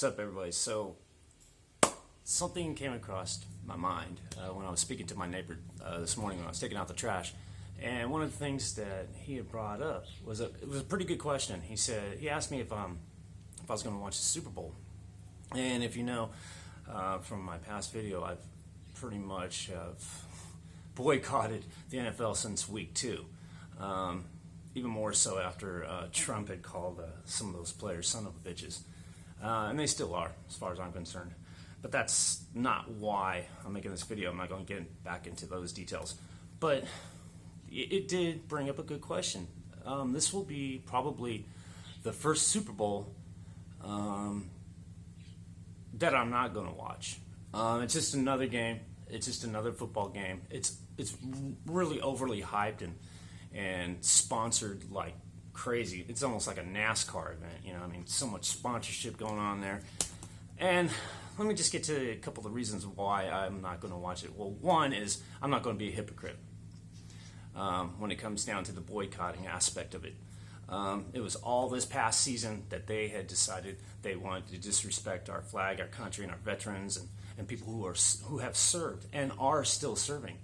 What's up, everybody? So, something came across my mind when I was speaking to my neighbor this morning when I was taking out the trash. And one of the things that he had brought up was it was a pretty good question. He asked me if I was going to watch the Super Bowl. And if you know from my past video, I've pretty much boycotted the NFL since week 2. Even more so after Trump had called some of those players son of bitches. And they still are, as far as I'm concerned. But that's not why I'm making this video. I'm not going to get back into those details. But it did bring up a good question. This will be probably the first Super Bowl that I'm not going to watch. It's just another game. It's just another football game. It's really overly hyped and sponsored like crazy. It's almost like a NASCAR event, you know. I mean, so much sponsorship going on there. And let me just get to a couple of reasons why I'm not going to watch it. Well, one is I'm not going to be a hypocrite when it comes down to the boycotting aspect of it. It was all this past season that they had decided they wanted to disrespect our flag, our country, and our veterans and people who have served and are still serving.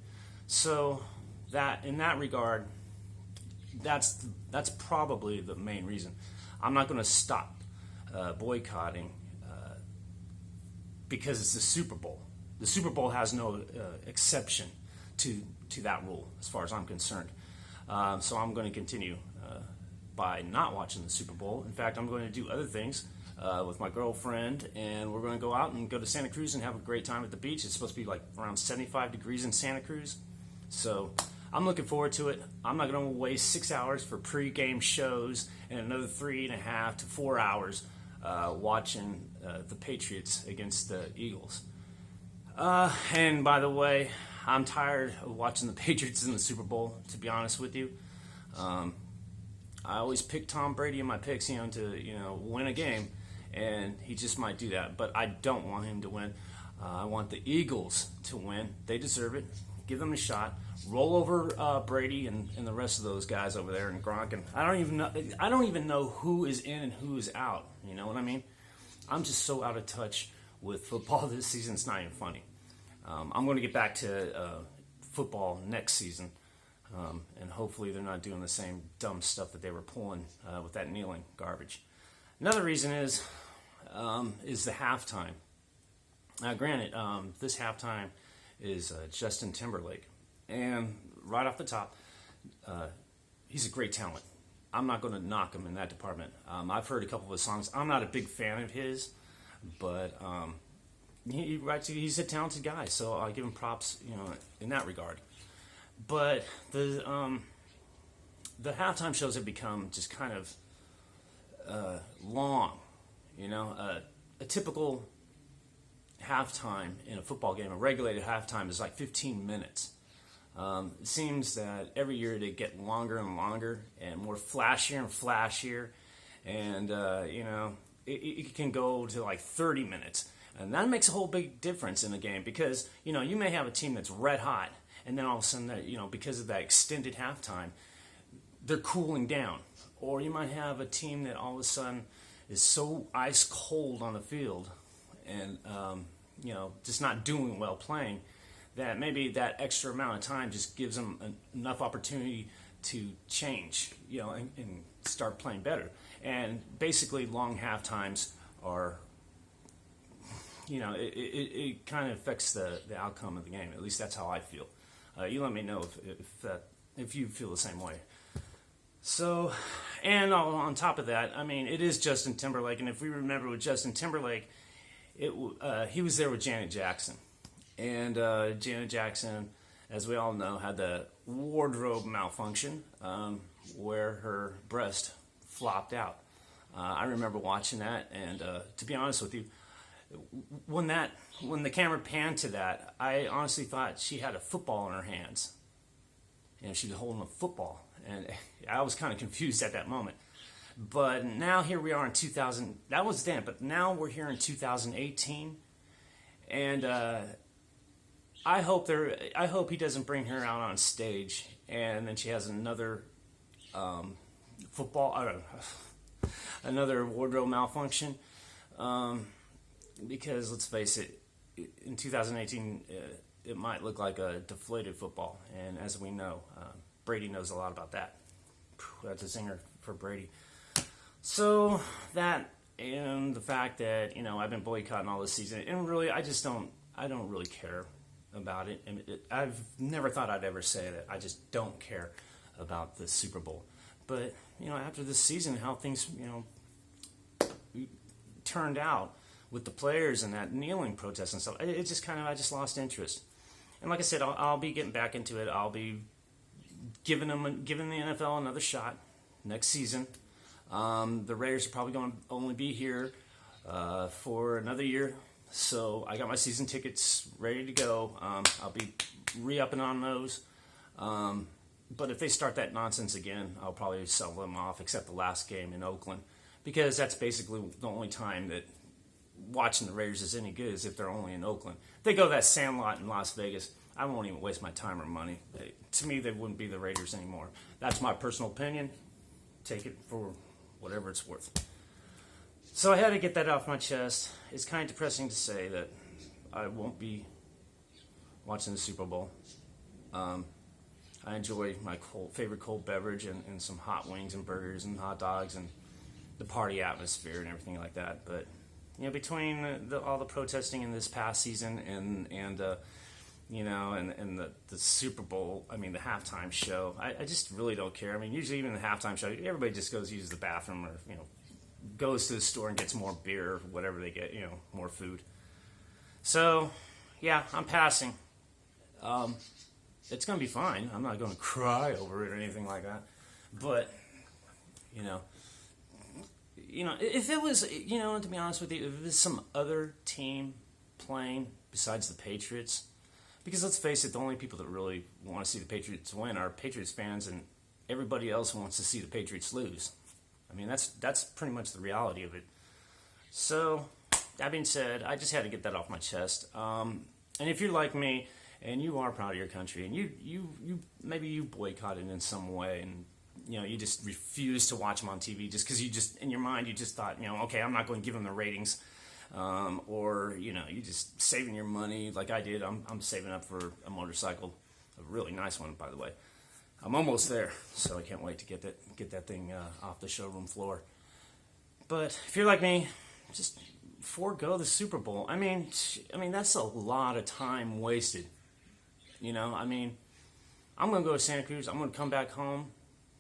So that in that regard, that's probably the main reason. I'm not going to stop boycotting because it's the Super Bowl. The Super Bowl has no exception to that rule, as far as I'm concerned. So I'm going to continue by not watching the Super Bowl. In fact, I'm going to do other things with my girlfriend, and we're going to go out and go to Santa Cruz and have a great time at the beach. It's supposed to be like around 75 degrees in Santa Cruz. So I'm looking forward to it. I'm not going to waste 6 hours for pre-game shows and another 3.5 to 4 hours watching the Patriots against the Eagles. And by the way, I'm tired of watching the Patriots in the Super Bowl, to be honest with you. I always pick Tom Brady in my picks, to win a game, and he just might do that. But I don't want him to win. I want the Eagles to win. They deserve it. Give them a shot. Roll over Brady and the rest of those guys over there and Gronk. And I don't even know who is in and who is out. You know what I mean? I'm just so out of touch with football this season. It's not even funny. I'm going to get back to football next season, and hopefully they're not doing the same dumb stuff that they were pulling with that kneeling garbage. Another reason is the halftime. Now, granted, this halftime is Justin Timberlake. And right off the top, he's a great talent. I'm not going to knock him in that department. I've heard a couple of his songs. I'm not a big fan of his, but he's a talented guy, so I give him props, in that regard. But the halftime shows have become just kind of long, a typical halftime in a football game, a regulated halftime is like 15 minutes. It seems that every year they get longer and longer and more flashier and flashier, and it can go to like 30 minutes, and that makes a whole big difference in the game because you may have a team that's red hot, and then all of a sudden because of that extended halftime, they're cooling down, or you might have a team that all of a sudden is so ice cold on the field and just not doing well playing, that maybe that extra amount of time just gives them enough opportunity to change, and start playing better. And basically, long half times are, it kind of affects the outcome of the game. At least that's how I feel. You let me know if you feel the same way. So, and on top of that, I mean, it is Justin Timberlake, and if we remember with Justin Timberlake, he was there with Janet Jackson. And Janet Jackson, as we all know, had the wardrobe malfunction where her breast flopped out. I remember watching that, and to be honest with you, when the camera panned to that, I honestly thought she had a football in her hands. She was holding a football, and I was kind of confused at that moment. But now here we are in 2000. That was then, but now we're here in 2018, and I hope he doesn't bring her out on stage, and then she has another another wardrobe malfunction. because let's face it, in 2018, it might look like a deflated football, and as we know, Brady knows a lot about that. That's a zinger for Brady. So that and the fact that I've been boycotting all this season, and really I don't really care about it. And I've never thought I'd ever say that. I just don't care about the Super Bowl. But after this season, how things turned out with the players and that kneeling protest and stuff, it just I just lost interest. And like I said, I'll be getting back into it. I'll be giving the NFL another shot next season. The Raiders are probably going to only be here for another year, so I got my season tickets ready to go. I'll be re-upping on those. But if they start that nonsense again, I'll probably sell them off, except the last game in Oakland, because that's basically the only time that watching the Raiders is any good, is if they're only in Oakland. If they go to that Sandlot in Las Vegas, I won't even waste my time or money. To me, they wouldn't be the Raiders anymore. That's my personal opinion. Take it for whatever it's worth. So I had to get that off my chest. It's kind of depressing to say that I won't be watching the Super Bowl. I enjoy my favorite cold beverage and some hot wings and burgers and hot dogs and the party atmosphere and everything like that. But between all the protesting in this past season and the Super Bowl, the halftime show, I just really don't care. Usually even the halftime show, everybody just goes use the bathroom or, goes to the store and gets more beer or whatever they get, more food. So, yeah, I'm passing. It's going to be fine. I'm not going to cry over it or anything like that. But, if it was, to be honest with you, if it was some other team playing besides the Patriots, because let's face it, the only people that really want to see the Patriots win are Patriots fans, and everybody else wants to see the Patriots lose. That's pretty much the reality of it. So, that being said, I just had to get that off my chest. And if you're like me, and you are proud of your country, and you maybe you boycotted in some way, and you just refuse to watch them on TV just because you just in your mind you just thought okay, I'm not going to give them the ratings. Or you just saving your money like I did. I'm saving up for a motorcycle, a really nice one, by the way. I'm almost there, so I can't wait to get that thing off the showroom floor. But if you're like me, just forego the Super Bowl. That's a lot of time wasted. I'm gonna go to Santa Cruz. I'm gonna come back home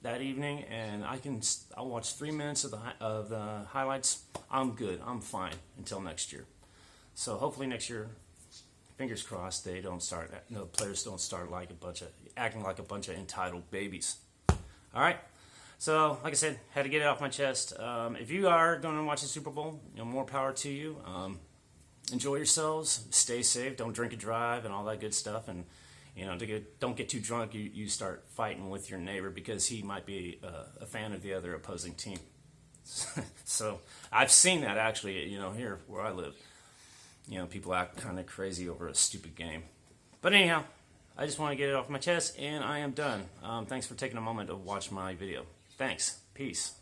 that evening, and I'll watch 3 minutes of the highlights. I'm good. I'm fine until next year. So hopefully next year, fingers crossed, the players don't start acting like a bunch of entitled babies. All right. So like I said, had to get it off my chest. If you are going to watch the Super Bowl, more power to you. Enjoy yourselves. Stay safe. Don't drink and drive and all that good stuff. And don't get too drunk. You start fighting with your neighbor because he might be a fan of the other opposing team. So I've seen that actually, here where I live. People act kind of crazy over a stupid game. But anyhow, I just want to get it off my chest, and I am done. Thanks for taking a moment to watch my video. Thanks. Peace.